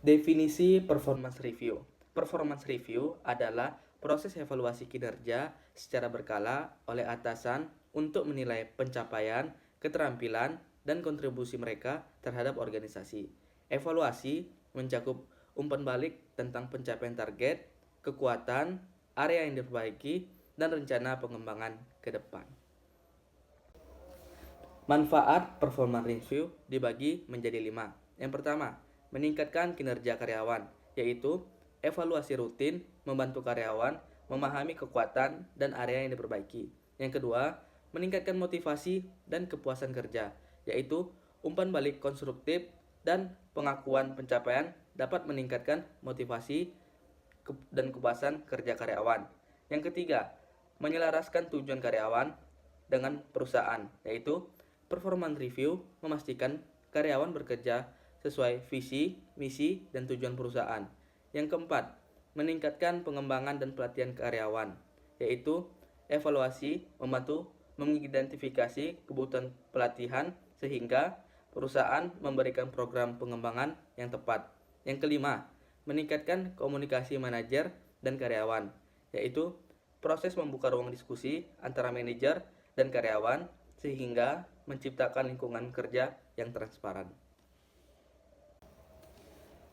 Definisi performance review. Performance review adalah proses evaluasi kinerja secara berkala oleh atasan untuk menilai pencapaian, keterampilan, dan kontribusi mereka terhadap organisasi. Evaluasi mencakup umpan balik tentang pencapaian target, kekuatan, area yang diperbaiki, dan rencana pengembangan ke depan. Manfaat performance review dibagi menjadi 5. Yang pertama, meningkatkan kinerja karyawan, yaitu evaluasi rutin membantu karyawan memahami kekuatan dan area yang diperbaiki. Yang kedua, meningkatkan motivasi dan kepuasan kerja, yaitu umpan balik konstruktif dan pengakuan pencapaian dapat meningkatkan motivasi dan kepuasan kerja karyawan. Yang ketiga, menyelaraskan tujuan karyawan dengan perusahaan, yaitu performance review memastikan karyawan bekerja sesuai visi, misi, dan tujuan perusahaan. Yang keempat, meningkatkan pengembangan dan pelatihan karyawan, yaitu evaluasi membantu mengidentifikasi kebutuhan pelatihan sehingga perusahaan memberikan program pengembangan yang tepat. Yang kelima, meningkatkan komunikasi manajer dan karyawan, yaitu proses membuka ruang diskusi antara manajer dan karyawan sehingga menciptakan lingkungan kerja yang transparan.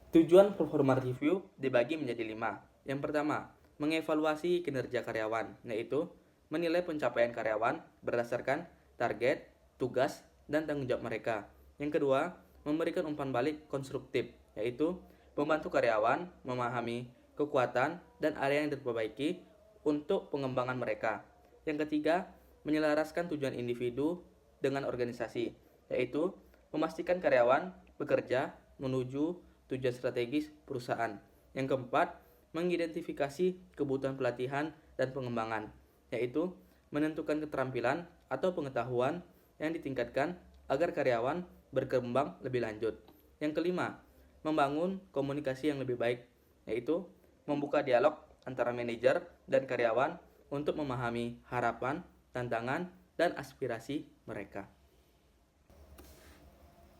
Tujuan performance review dibagi menjadi 5. Yang pertama, mengevaluasi kinerja karyawan, yaitu menilai pencapaian karyawan berdasarkan target, tugas, dan tanggung jawab mereka. Yang kedua, memberikan umpan balik konstruktif, yaitu membantu karyawan memahami kekuatan dan area yang diperbaiki untuk pengembangan mereka. Yang ketiga, menyelaraskan tujuan individu dengan organisasi, yaitu memastikan karyawan bekerja menuju tujuan strategis perusahaan. Yang keempat, mengidentifikasi kebutuhan pelatihan dan pengembangan, yaitu menentukan keterampilan atau pengetahuan yang ditingkatkan agar karyawan berkembang lebih lanjut. Yang kelima, membangun komunikasi yang lebih baik, yaitu membuka dialog antara manajer dan karyawan untuk memahami harapan, tantangan, dan aspirasi mereka.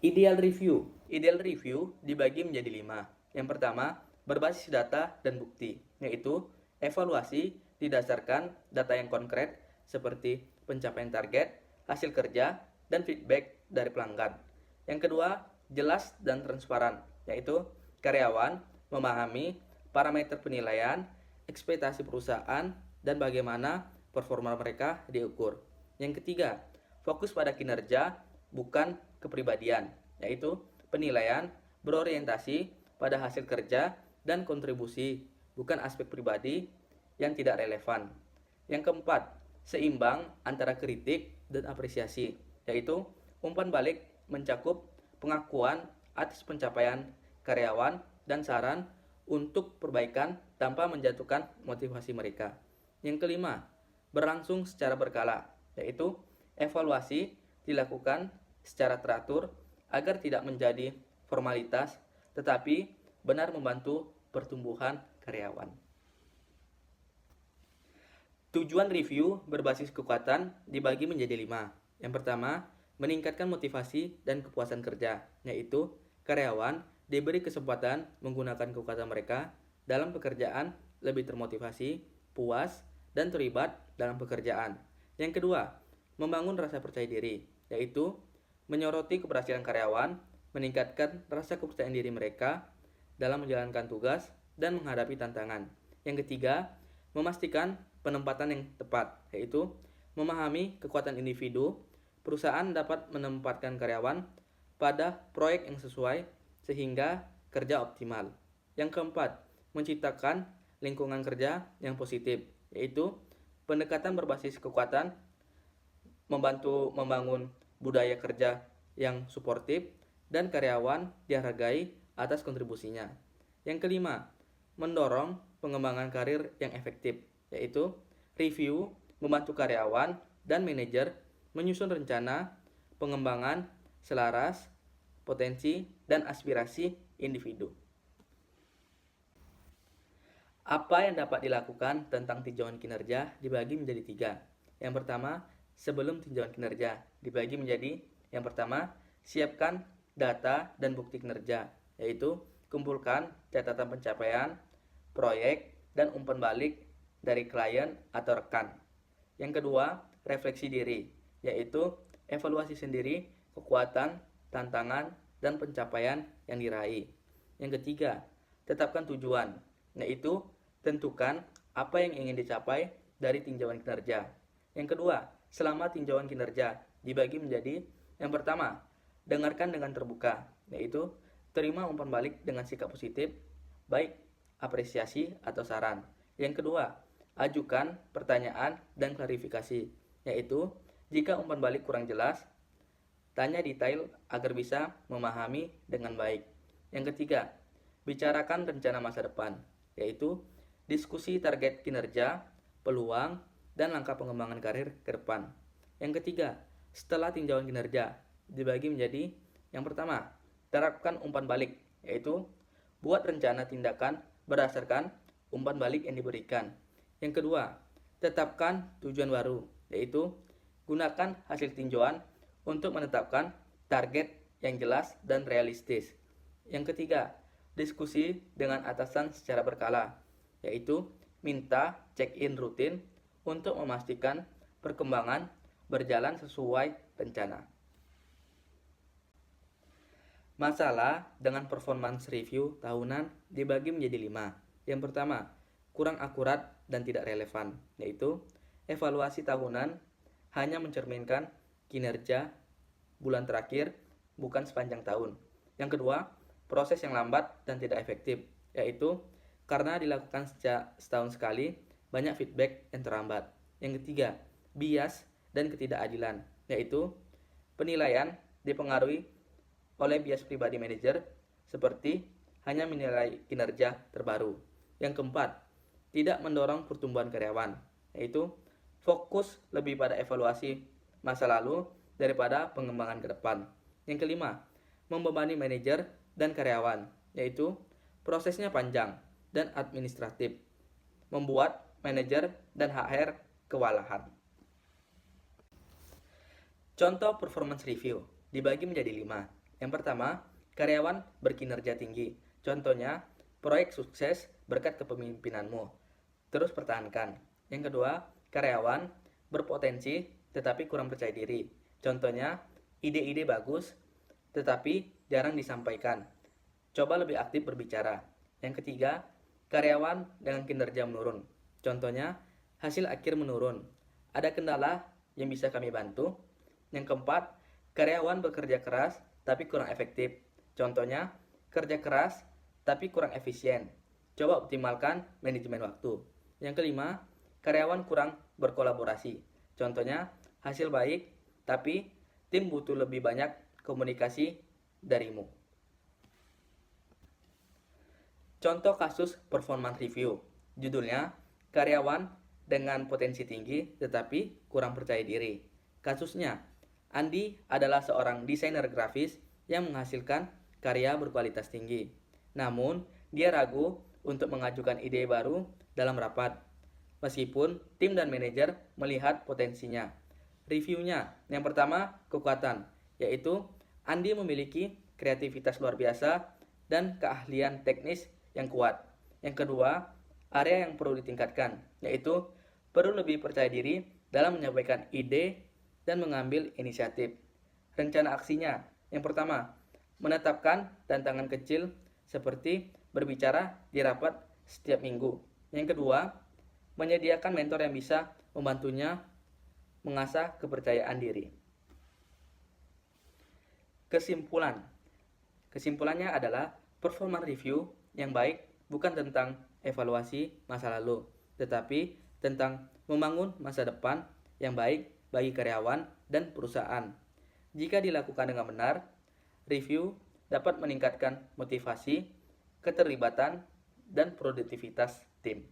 Ideal review. Ideal review dibagi menjadi 5. Yang pertama, berbasis data dan bukti, yaitu evaluasi didasarkan data yang konkret seperti pencapaian target, hasil kerja, dan feedback dari pelanggan. Yang kedua, jelas dan transparan, yaitu karyawan memahami parameter penilaian, ekspektasi perusahaan, dan bagaimana performa mereka diukur. Yang ketiga, fokus pada kinerja bukan kepribadian, yaitu penilaian berorientasi pada hasil kerja dan kontribusi, bukan aspek pribadi yang tidak relevan. Yang keempat, seimbang antara kritik dan apresiasi, yaitu umpan balik mencakup pengakuan atas pencapaian karyawan dan saran untuk perbaikan tanpa menjatuhkan motivasi mereka. Yang kelima, berlangsung secara berkala, yaitu evaluasi dilakukan secara teratur agar tidak menjadi formalitas tetapi benar membantu pertumbuhan karyawan. Tujuan review berbasis kekuatan dibagi menjadi 5. Yang pertama, meningkatkan motivasi dan kepuasan kerja, yaitu karyawan diberi kesempatan menggunakan kekuatan mereka dalam pekerjaan lebih termotivasi, puas, dan terlibat dalam pekerjaan. Yang kedua, membangun rasa percaya diri, yaitu menyoroti keberhasilan karyawan, meningkatkan rasa kepercayaan diri mereka dalam menjalankan tugas dan menghadapi tantangan. Yang ketiga, memastikan penempatan yang tepat, yaitu memahami kekuatan individu. Perusahaan dapat menempatkan karyawan pada proyek yang sesuai sehingga kerja optimal. Yang keempat, menciptakan lingkungan kerja yang positif, yaitu pendekatan berbasis kekuatan, membantu membangun budaya kerja yang suportif dan karyawan dihargai atas kontribusinya. Yang kelima, mendorong pengembangan karir yang efektif, yaitu review membantu karyawan dan manajer menyusun rencana pengembangan selaras potensi dan aspirasi individu. Apa yang dapat dilakukan tentang tinjauan kinerja dibagi menjadi 3. Yang pertama, sebelum tinjauan kinerja dibagi menjadi yang pertama, siapkan data dan bukti kinerja, yaitu kumpulkan catatan pencapaian, proyek, dan umpan balik dari klien atau rekan. Yang kedua, refleksi diri, yaitu evaluasi sendiri kekuatan, tantangan, dan pencapaian yang diraih. Yang ketiga, tetapkan tujuan, yaitu tentukan apa yang ingin dicapai dari tinjauan kinerja. Yang kedua, selama tinjauan kinerja dibagi menjadi yang pertama, dengarkan dengan terbuka, yaitu terima umpan balik dengan sikap positif, baik apresiasi atau saran. Yang kedua, ajukan pertanyaan dan klarifikasi, yaitu jika umpan balik kurang jelas, tanya detail agar bisa memahami dengan baik. Yang ketiga, bicarakan rencana masa depan, yaitu diskusi target kinerja, peluang, dan langkah pengembangan karir ke depan. Yang ketiga, setelah tinjauan kinerja dibagi menjadi yang pertama, terapkan umpan balik, yaitu buat rencana tindakan berdasarkan umpan balik yang diberikan. Yang kedua, tetapkan tujuan baru, yaitu gunakan hasil tinjauan untuk menetapkan target yang jelas dan realistis. Yang ketiga, diskusi dengan atasan secara berkala, yaitu minta check-in rutin untuk memastikan perkembangan berjalan sesuai rencana. Masalah dengan performance review tahunan dibagi menjadi 5. Yang pertama, kurang akurat dan tidak relevan, yaitu evaluasi tahunan hanya mencerminkan kinerja bulan terakhir, bukan sepanjang tahun. Yang kedua, proses yang lambat dan tidak efektif, yaitu karena dilakukan setahun sekali, banyak feedback yang terlambat. Yang ketiga, bias dan ketidakadilan, yaitu penilaian dipengaruhi oleh bias pribadi manajer, seperti hanya menilai kinerja terbaru. Yang keempat, tidak mendorong pertumbuhan karyawan, yaitu fokus lebih pada evaluasi masa lalu daripada pengembangan ke depan. Yang kelima, membebani manajer dan karyawan, yaitu prosesnya panjang dan administratif, membuat manajer dan HR kewalahan. Contoh performance review dibagi menjadi 5. Yang pertama, karyawan berkinerja tinggi. Contohnya, proyek sukses berkat kepemimpinanmu. Terus pertahankan. Yang kedua, karyawan berpotensi tetapi kurang percaya diri. Contohnya, ide-ide bagus tetapi jarang disampaikan. Coba lebih aktif berbicara. Yang ketiga, karyawan dengan kinerja menurun. Contohnya, hasil akhir menurun. Ada kendala yang bisa kami bantu? Yang keempat, karyawan bekerja keras tapi kurang efektif. Contohnya, kerja keras tapi kurang efisien. Coba optimalkan manajemen waktu. Yang kelima, karyawan kurang berkolaborasi. Contohnya, hasil baik tapi tim butuh lebih banyak komunikasi darimu. Contoh kasus performance review. Judulnya, karyawan dengan potensi tinggi tetapi kurang percaya diri. Kasusnya, Andi adalah seorang desainer grafis yang menghasilkan karya berkualitas tinggi. Namun, dia ragu untuk mengajukan ide baru dalam rapat, meskipun tim dan manajer melihat potensinya. Reviewnya, yang pertama, kekuatan, yaitu Andi memiliki kreativitas luar biasa dan keahlian teknis yang kuat. Yang kedua, area yang perlu ditingkatkan, yaitu perlu lebih percaya diri dalam menyampaikan ide dan mengambil inisiatif. Rencana aksinya, yang pertama, menetapkan tantangan kecil seperti berbicara di rapat setiap minggu. Yang kedua, menyediakan mentor yang bisa membantunya mengasah kepercayaan diri. Kesimpulannya adalah performance review yang baik bukan tentang evaluasi masa lalu, tetapi tentang membangun masa depan yang baik bagi karyawan dan perusahaan. Jika dilakukan dengan benar, review dapat meningkatkan motivasi, keterlibatan, dan produktivitas tim.